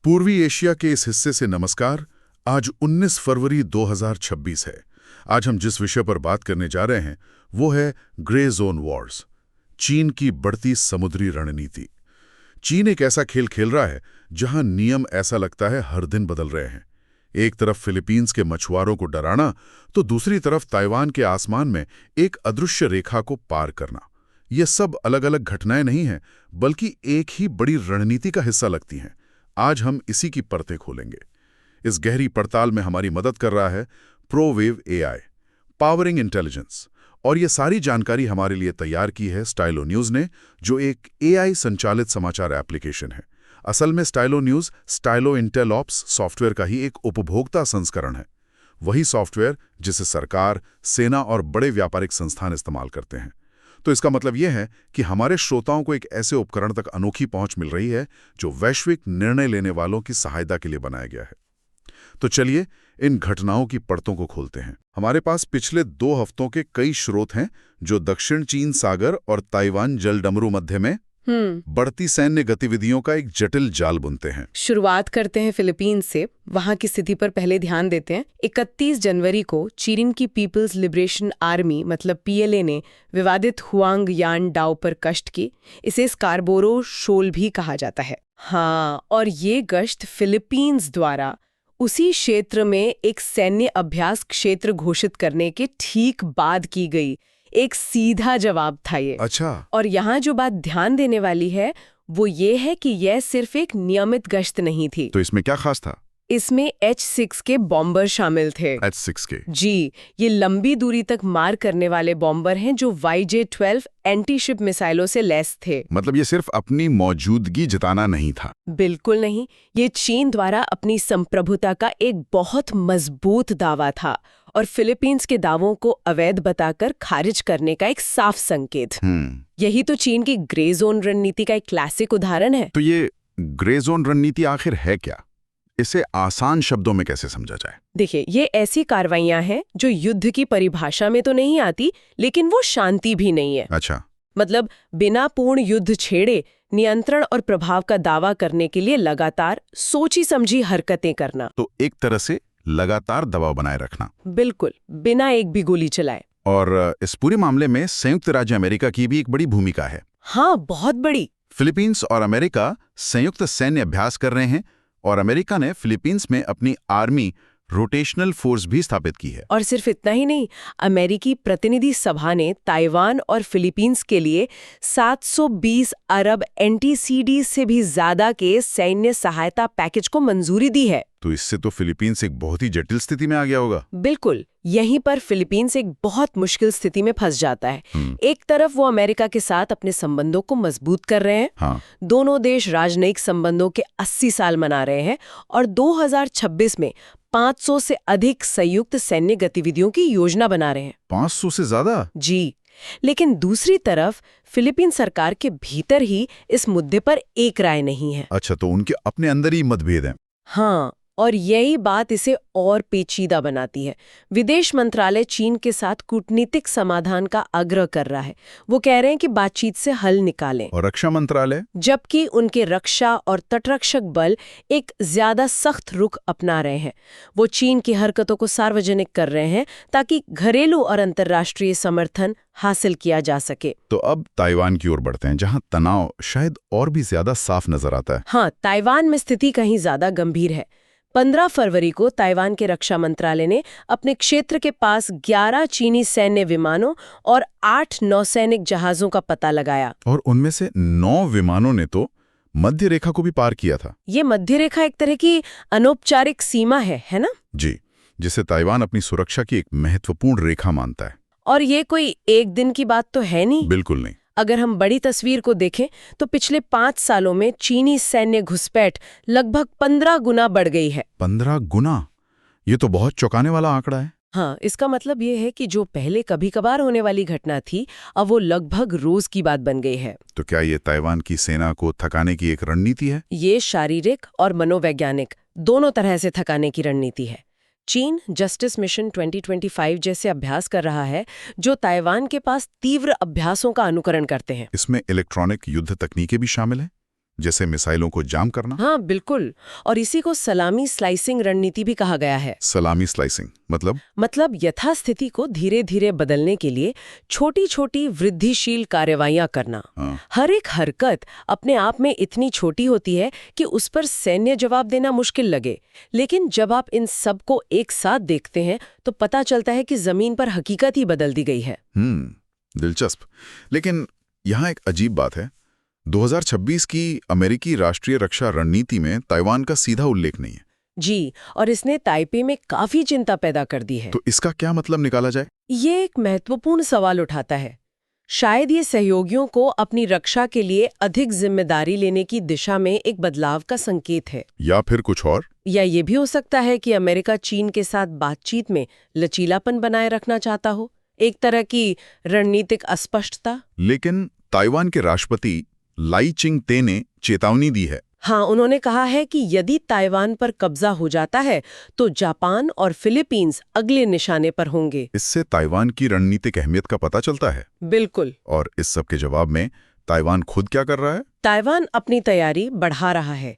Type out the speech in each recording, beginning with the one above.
पूर्वी एशिया के इस हिस्से से नमस्कार। आज 19 फरवरी 2026 है। आज हम जिस विषय पर बात करने जा रहे हैं वो है ग्रे जोन वॉर्स, चीन की बढ़ती समुद्री रणनीति। चीन एक ऐसा खेल खेल रहा है जहां नियम ऐसा लगता है हर दिन बदल रहे हैं। एक तरफ फिलीपींस के मछुआरों को डराना तो दूसरी तरफ ताइवान के आसमान में एक अदृश्य रेखा को पार करना। ये सब अलग अलग घटनाएं नहीं हैं, बल्कि एक ही बड़ी रणनीति का हिस्सा लगती हैं। आज हम इसी की परतें खोलेंगे। इस गहरी पड़ताल में हमारी मदद कर रहा है प्रोवेव एआई, पावरिंग इंटेलिजेंस। और ये सारी जानकारी हमारे लिए तैयार की है स्टाइलो न्यूज़ ने, जो एक एआई संचालित समाचार एप्लीकेशन है। असल में स्टाइलो न्यूज़ स्टाइलो इंटेलऑप्स सॉफ्टवेयर का ही एक उपभोक्ता संस्करण है। वही सॉफ्टवेयर जिसे सरकार, सेना और बड़े व्यापारिक संस्थान इस्तेमाल करते हैं। तो इसका मतलब यह है कि हमारे श्रोताओं को एक ऐसे उपकरण तक अनोखी पहुंच मिल रही है जो वैश्विक निर्णय लेने वालों की सहायता के लिए बनाया गया है। तो चलिए इन घटनाओं की परतों को खोलते हैं। हमारे पास पिछले 2 हफ्तों के कई स्रोत हैं जो दक्षिण चीन सागर और ताइवान जलडमरू मध्य में बढ़ती सैन्य गतिविधियों का एक जटिल जाल बुनते हैं। शुरुआत करते हैं फिलीपींस से। वहां की स्थिति पर पहले ध्यान देते हैं। 31 जनवरी को चीन की पीपल्स लिबरेशन आर्मी मतलब पीएलए ने विवादित हुआंग यान डाओ पर गश्त की। इसे स्कारबोरो शोल भी कहा जाता है। हाँ, और ये गश्त फिलीपींस द्वारा उसी क्षेत्र में एक सैन्य अभ्यास क्षेत्र घोषित करने के ठीक बाद की गई एक सीधा जवाब था ये। अच्छा। और यहाँ जो बात ध्यान देने वाली है वो ये है कि यह सिर्फ एक नियमित गश्त नहीं थी। तो इसमें क्या खास था? इसमें H-6 के बॉम्बर शामिल थे। H-6 के? जी, ये लंबी दूरी तक मार करने वाले बॉम्बर हैं जो YJ-12 एंटी-शिप मिसाइलों से लैस थे। मतलब ये सिर्फ अपनी मौजूदगी जताना नहीं था? बिल्कुल नहीं। ये चीन द्वारा अपनी संप्रभुता का एक बहुत मजबूत दावा था और फिलीपींस के दावों को अवैध बताकर खारिज करने का एक साफ संकेत। यही तो चीन की ग्रे जोन रणनीति का एक क्लासिक उदाहरण है। तो ये ग्रे जोन रणनीति आखिर है क्या? इसे आसान शब्दों में कैसे समझा जाए? देखिए, ये ऐसी कार्रवाइयां हैं जो युद्ध की परिभाषा में तो नहीं आती, लेकिन वो शांति भी नहीं है। अच्छा। मतलब बिना पूर्ण युद्ध छेड़े नियंत्रण और प्रभाव का दावा करने के लिए लगातार सोची समझी हरकतें करना। तो एक तरह से लगातार दबाव बनाए रखना। बिल्कुल, बिना एक भी गोली चलाए। और इस पूरे मामले में संयुक्त राज्य अमेरिका की भी एक बड़ी भूमिका है। हाँ, बहुत बड़ी। फिलीपींस और अमेरिका संयुक्त सैन्य अभ्यास कर रहे हैं और अमेरिका ने फिलीपींस में अपनी आर्मी रोटेशनल फोर्स भी स्थापित की है। और सिर्फ इतना ही नहीं, अमेरिकी प्रतिनिधि सभा ने ताइवान और फिलीपींस के लिए 720 अरब एनटीसीडी से भी ज्यादा के सैन्य सहायता पैकेज को मंजूरी दी है। तो इससे तो फिलीपींस एक बहुत ही जटिल स्थिति में आ गया होगा। बिल्कुल, यहीं पर फिलीपींस एक बहुत मुश्किल स्थिति में फंस जाता है। एक तरफ वो अमेरिका के साथ अपने संबंधों को मजबूत कर रहे हैं। हाँ। दोनों देश राजनयिक संबंधों के 80 साल मना रहे हैं और 2026 में 500 से अधिक संयुक्त सैन्य गतिविधियों की योजना बना रहे हैं। 500 से ज्यादा? जी। लेकिन दूसरी तरफ फिलीपीन सरकार के भीतर ही इस मुद्दे पर एक राय नहीं है। अच्छा, तो उनके अपने अंदर ही मतभेद हैं। हाँ, और यही बात इसे और पेचीदा बनाती है। विदेश मंत्रालय चीन के साथ कूटनीतिक समाधान का आग्रह कर रहा है। वो कह रहे हैं कि बातचीत से हल निकालें। और रक्षा मंत्रालय? जबकि उनके रक्षा और तटरक्षक बल एक ज्यादा सख्त रुख अपना रहे हैं। वो चीन की हरकतों को सार्वजनिक कर रहे हैं ताकि घरेलू और अंतर्राष्ट्रीय समर्थन हासिल किया जा सके। तो अब ताइवान की ओर बढ़ते हैं, जहां तनाव शायद और भी ज्यादा साफ नजर आता है। हाँ, ताइवान में स्थिति कहीं ज्यादा गंभीर है। 15 फरवरी को ताइवान के रक्षा मंत्रालय ने अपने क्षेत्र के पास 11 चीनी सैन्य विमानों और 8 नौसैनिक जहाजों का पता लगाया। और उनमें से 9 विमानों ने तो मध्य रेखा को भी पार किया था। ये मध्य रेखा एक तरह की अनौपचारिक सीमा है ना? जी, जिसे ताइवान अपनी सुरक्षा की एक महत्वपूर्ण रेखा मानता है। और ये कोई एक दिन की बात तो है नहीं। बिल्कुल नहीं। अगर हम बड़ी तस्वीर को देखें तो पिछले 5 सालों में चीनी सैन्य घुसपैठ लगभग 15 गुना बढ़ गई है। 15 गुना? ये तो बहुत चौंकाने वाला आंकड़ा है। हाँ, इसका मतलब ये है कि जो पहले कभी कभार होने वाली घटना थी, अब वो लगभग रोज की बात बन गई है। तो क्या ये ताइवान की सेना को थकाने की एक रणनीति है? ये शारीरिक और मनोवैज्ञानिक दोनों तरह से थकाने की रणनीति है। चीन जस्टिस मिशन 2025 जैसे अभ्यास कर रहा है जो ताइवान के पास तीव्र अभ्यासों का अनुकरण करते हैं। इसमें इलेक्ट्रॉनिक युद्ध तकनीकें भी शामिल हैं? जैसे मिसाइलों को जाम करना? हाँ बिल्कुल, और इसी को सलामी स्लाइसिंग रणनीति भी कहा गया है। सलामी स्लाइसिंग मतलब यथास्थिति को धीरे धीरे बदलने के लिए छोटी छोटी वृद्धिशील कार्रवाइयां करना। हाँ। हर एक हरकत अपने आप में इतनी छोटी होती है कि उस पर सैन्य जवाब देना मुश्किल लगे, लेकिन जब आप इन सब को एक साथ देखते हैं तो पता चलता है कि जमीन पर हकीकत ही बदल दी गई है। दिलचस्प। लेकिन यहाँ एक अजीब बात है, 2026 की अमेरिकी राष्ट्रीय रक्षा रणनीति में ताइवान का सीधा उल्लेख नहीं है। जी, और इसने ताइपे में काफी चिंता पैदा कर दी है। तो इसका क्या मतलब निकाला जाए? ये एक महत्वपूर्ण सवाल उठाता है। शायद ये सहयोगियों को अपनी रक्षा के लिए अधिक जिम्मेदारी लेने की दिशा में एक बदलाव का संकेत है। या फिर कुछ और? या ये भी हो सकता है कि अमेरिका चीन के साथ बातचीत में लचीलापन बनाए रखना चाहता हो, एक तरह की रणनीतिक अस्पष्टता। लेकिन ताइवान के राष्ट्रपति लाई चिंग-ते ने चेतावनी दी है। हाँ, उन्होंने कहा है कि यदि ताइवान पर कब्जा हो जाता है तो जापान और फिलीपींस अगले निशाने पर होंगे। इससे ताइवान की रणनीतिक अहमियत का पता चलता है। बिल्कुल। और इस सब के जवाब में ताइवान खुद क्या कर रहा है? ताइवान अपनी तैयारी बढ़ा रहा है।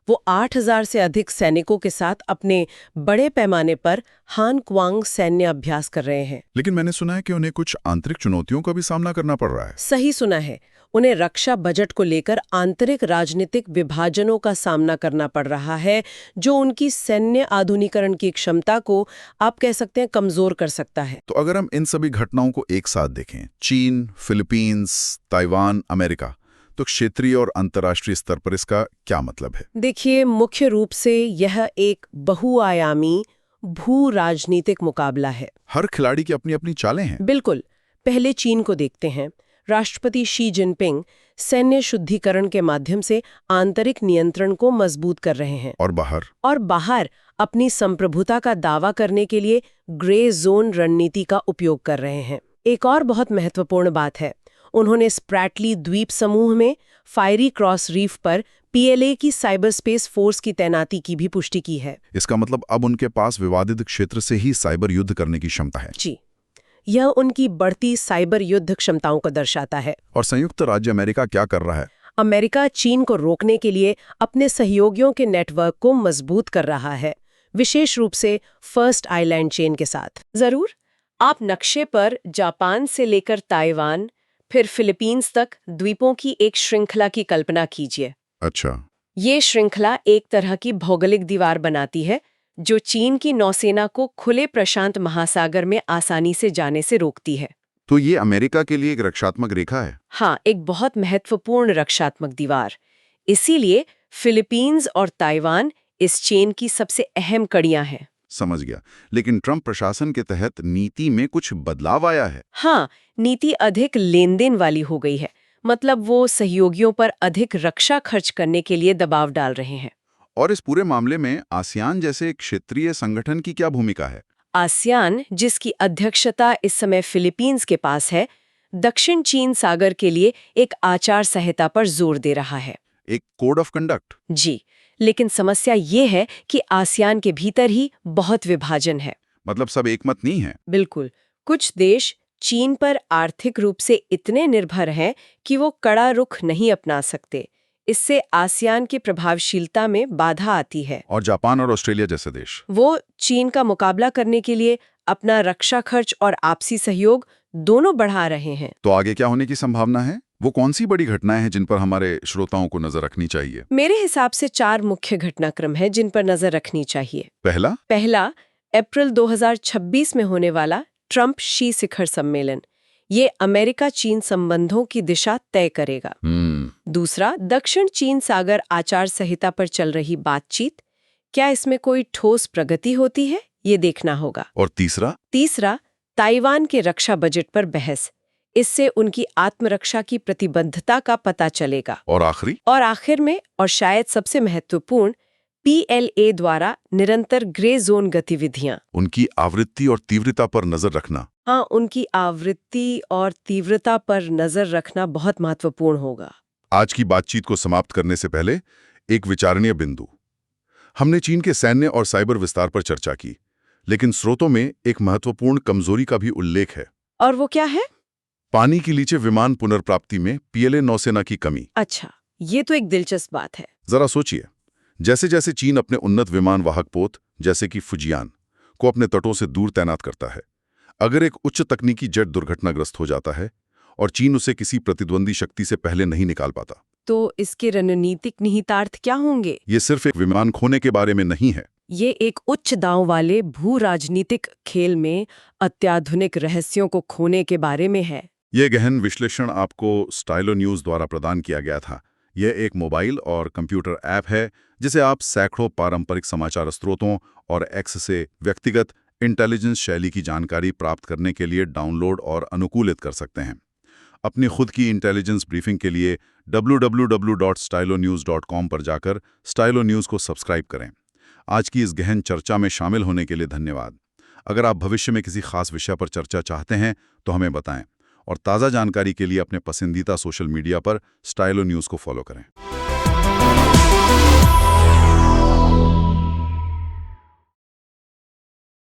वो 8000 से अधिक सैनिकों के साथ अपने बड़े पैमाने पर हान क्वांग सैन्य अभ्यास कर रहे हैं। लेकिन मैंने सुना है कि उन्हें कुछ आंतरिक चुनौतियों का भी सामना करना पड़ रहा है। सही सुना है। उन्हें रक्षा बजट को लेकर आंतरिक राजनीतिक विभाजनों का सामना करना पड़ रहा है, जो उनकी सैन्य आधुनिकरण की क्षमता को आप कह सकते हैं कमजोर कर सकता है। तो अगर हम इन सभी घटनाओं को एक साथ देखें, चीन, फिलीपींस, ताइवान, अमेरिका, तो क्षेत्रीय और अंतर्राष्ट्रीय स्तर पर इसका क्या मतलब है? देखिए, मुख्य रूप से यह एक बहुआयामी भू राजनीतिक मुकाबला है। हर खिलाड़ी की अपनी अपनी चालें हैं। बिल्कुल। पहले चीन को देखते हैं। राष्ट्रपति शी जिनपिंग सैन्य शुद्धिकरण के माध्यम से आंतरिक नियंत्रण को मजबूत कर रहे हैं। और बाहर अपनी संप्रभुता का दावा करने के लिए ग्रे जोन रणनीति का उपयोग कर रहे हैं। एक और बहुत महत्वपूर्ण बात है, उन्होंने स्प्रैटली द्वीप समूह में फायरी क्रॉस रीफ पर पीएलए की साइबर स्पेस फोर्स की तैनाती की भी पुष्टि की है। इसका मतलब अब उनके पास विवादित क्षेत्र से ही साइबर युद्ध करने की क्षमता है। जी, यह उनकी बढ़ती साइबर युद्ध क्षमताओं को दर्शाता है। और संयुक्त राज्य अमेरिका क्या कर रहा है? अमेरिका चीन को रोकने के लिए अपने सहयोगियों के नेटवर्क को मजबूत कर रहा है, विशेष रूप से फर्स्ट आइलैंड चेन के साथ। जरूर, आप नक्शे पर जापान से लेकर ताइवान फिर फिलीपींस तक द्वीपों की एक श्रृंखला की कल्पना कीजिए। अच्छा। ये श्रृंखला एक तरह की भौगोलिक दीवार बनाती है जो चीन की नौसेना को खुले प्रशांत महासागर में आसानी से जाने से रोकती है। तो ये अमेरिका के लिए एक रक्षात्मक रेखा है। हाँ, एक बहुत महत्वपूर्ण रक्षात्मक दीवार। इसीलिए फिलीपींस और ताइवान इस चेन की सबसे अहम कड़ियां हैं। समझ गया। लेकिन ट्रंप प्रशासन के तहत नीति में कुछ बदलाव आया है। हाँ, नीति अधिक लेनदेन वाली हो गई है। मतलब वो सहयोगियों पर अधिक रक्षा खर्च करने के लिए दबाव डाल रहे हैं। और इस पूरे मामले में आसियान जैसे क्षेत्रीय संगठन की क्या भूमिका है? आसियान, जिसकी अध्यक्षता इस समय फिलीपींस के पास है, दक्षिण चीन सागर के लिए एक आचार संहिता पर जोर दे रहा है। एक कोड ऑफ कंडक्ट? जी, लेकिन समस्या ये है कि आसियान के भीतर ही बहुत विभाजन है। मतलब सब एक मत नहीं है? बिल्कुल। कुछ देश चीन पर आर्थिक रूप से इतने निर्भर हैं कि वो कड़ा रुख नहीं अपना सकते। इससे आसियान की प्रभावशीलता में बाधा आती है। और जापान और ऑस्ट्रेलिया जैसे देश, वो चीन का मुकाबला करने के लिए अपना रक्षा खर्च और आपसी सहयोग दोनों बढ़ा रहे हैं। तो आगे क्या होने की संभावना है? वो कौन सी बड़ी घटनाएं हैं जिन पर हमारे श्रोताओं को नजर रखनी चाहिए? मेरे हिसाब से 4 मुख्य घटनाक्रम है जिन पर नजर रखनी चाहिए। पहला, अप्रैल 2026 में होने वाला ट्रंप शी शिखर सम्मेलन। ये अमेरिका चीन संबंधों की दिशा तय करेगा। दूसरा, दक्षिण चीन सागर आचार संहिता पर चल रही बातचीत। क्या इसमें कोई ठोस प्रगति होती है, ये देखना होगा। और तीसरा, ताइवान के रक्षा बजट पर बहस। इससे उनकी आत्मरक्षा की प्रतिबद्धता का पता चलेगा। और आखिर में, और शायद सबसे महत्वपूर्ण, पीएलए द्वारा निरंतर ग्रे जोन गतिविधियां। उनकी आवृत्ति और तीव्रता पर नजर रखना। हाँ, उनकी आवृत्ति और तीव्रता पर नजर रखना बहुत महत्वपूर्ण होगा। आज की बातचीत को समाप्त करने से पहले एक विचारणीय बिंदु। हमने चीन के सैन्य और साइबर विस्तार पर चर्चा की, लेकिन स्रोतों में एक महत्वपूर्ण कमजोरी का भी उल्लेख है। और वो क्या है? पानी के नीचे विमान पुनर्प्राप्ति में पीएलए नौसेना की कमी। अच्छा, ये तो एक दिलचस्प बात है। जरा सोचिए, जैसे जैसे चीन अपने उन्नत विमान वाहक पोत जैसे कि फुजियान को अपने तटों से दूर तैनात करता है, अगर एक उच्च तकनीकी जेट दुर्घटनाग्रस्त हो जाता है और चीन उसे किसी प्रतिद्वंदी शक्ति से पहले नहीं निकाल पाता, तो इसके रणनीतिक निहितार्थ क्या होंगे? ये सिर्फ एक विमान खोने के बारे में नहीं है। ये एक उच्च दांव वाले भू राजनीतिक खेल में अत्याधुनिक रहस्यों को खोने के बारे में है। ये गहन विश्लेषण आपको स्टाइलो न्यूज़ द्वारा प्रदान किया गया था। यह एक मोबाइल और कंप्यूटर ऐप है जिसे आप सैकड़ों पारंपरिक समाचार स्रोतों और एक्स से व्यक्तिगत इंटेलिजेंस शैली की जानकारी प्राप्त करने के लिए डाउनलोड और अनुकूलित कर सकते हैं। अपनी खुद की इंटेलिजेंस ब्रीफिंग के लिए www.stylonews.com पर जाकर स्टाइलो न्यूज़ को सब्सक्राइब करें। आज की इस गहन चर्चा में शामिल होने के लिए धन्यवाद। अगर आप भविष्य में किसी खास विषय पर चर्चा चाहते हैं तो हमें बताएं, और ताज़ा जानकारी के लिए अपने पसंदीदा सोशल मीडिया पर स्टाइलो न्यूज़ को फॉलो करें।